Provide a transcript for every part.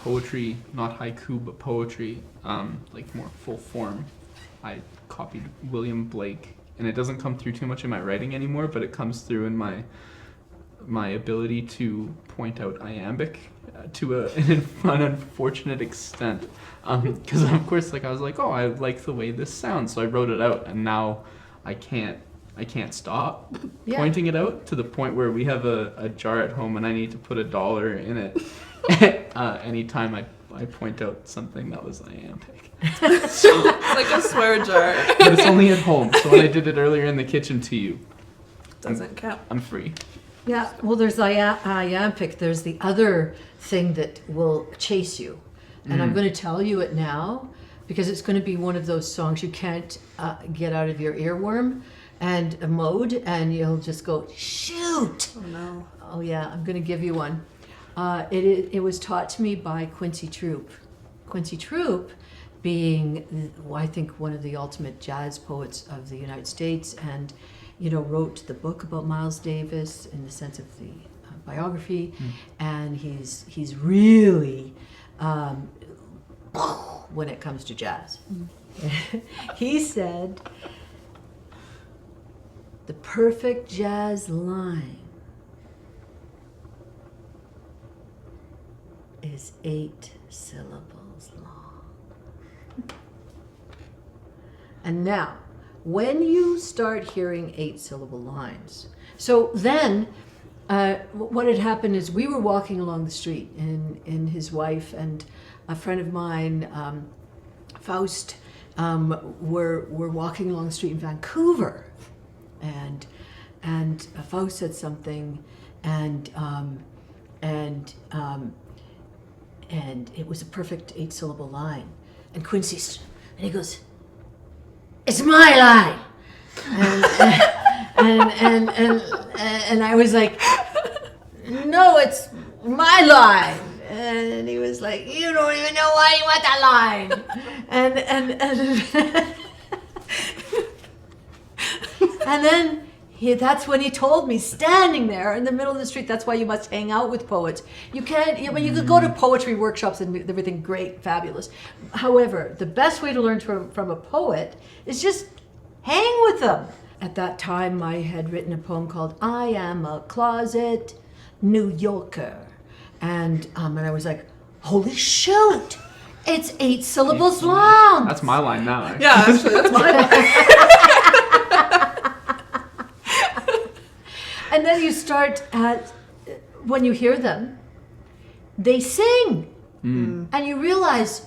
poetry, not haiku, but poetry, like more full form. I copied William Blake, and it doesn't come through too much in my writing anymore, but it comes through in my ability to point out iambic to an unfortunate extent. Because of course, like I was like, oh, I like the way this sounds, so I wrote it out, and now I can't stop pointing it out to the point where we have a jar at home, and I need to put $1 in it anytime I point out something that was iambic. So, it's like a swear jar. But it's only at home, so when I did it earlier in the kitchen to you, Doesn't count. I'm free. Yeah, well, there's iambic. There's the other thing that will chase you. And I'm going to tell you it now because it's going to be one of those songs you can't get out of your earworm and mode, and you'll just go, shoot! Oh, no. Oh, yeah, I'm going to give you one. It was taught to me by Quincy Troupe. Quincy Troupe being, I think, one of the ultimate jazz poets of the United States, and wrote the book about Miles Davis in the sense of the biography, and he's really when it comes to jazz. He said the perfect jazz line is 8 syllables long. And now, when you start hearing 8-syllable lines, so then what had happened is we were walking along the street, and his wife and a friend of mine, Faust, were walking along the street in Vancouver, and Faust said something, and it was a perfect 8-syllable line, and Quincy, and he goes, "It's my line," and I was like, "No, it's my line." And he was like, "You don't even know why you want that line." And then that's when he told me, standing there in the middle of the street, that's why you must hang out with poets. You can't, you could go to poetry workshops and everything great, fabulous. However, the best way to learn from a poet is just hang with them. At that time, I had written a poem called "I Am a Closet New Yorker." And I was like, holy shoot, it's 8 syllables long. That's my line now, actually. Yeah, actually, that's my line. And then you start when you hear them, they sing. And you realize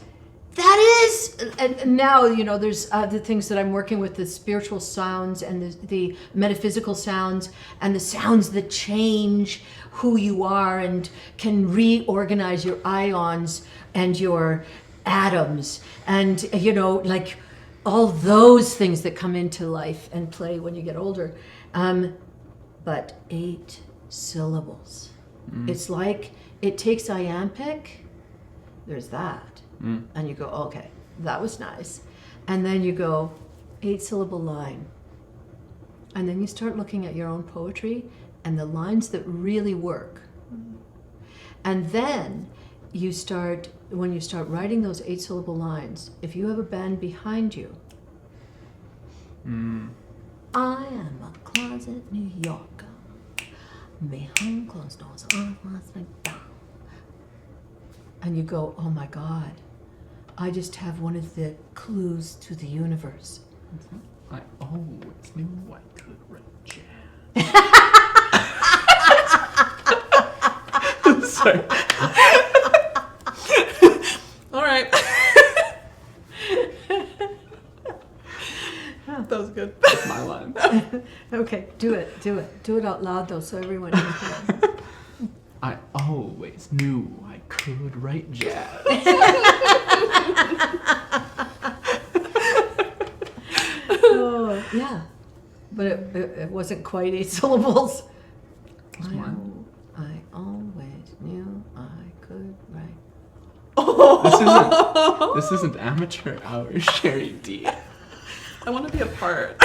that is, and now, there's the things that I'm working with, the spiritual sounds and the metaphysical sounds and the sounds that change who you are and can reorganize your ions and your atoms and, like all those things that come into life and play when you get older. But 8 syllables. It's like it takes iambic, there's that. And you go, okay, that was nice. And then you go, 8-syllable line. And then you start looking at your own poetry and the lines that really work. And then when you start writing those 8-syllable lines, if you have a band behind you, I am a closet New Yorker. Behind closed doors, I must be down. And you go, oh my God, I just have one of the clues to the universe. I always knew I could write jazz. Sorry. All right. That was good. That's my line. Okay, do it out loud though, so everyone can hear. I always knew I could write jazz. Oh, yeah, but it wasn't quite 8 syllables. That's mine. I always knew I could write. This isn't amateur hour, Sheri-D. I want to be a part.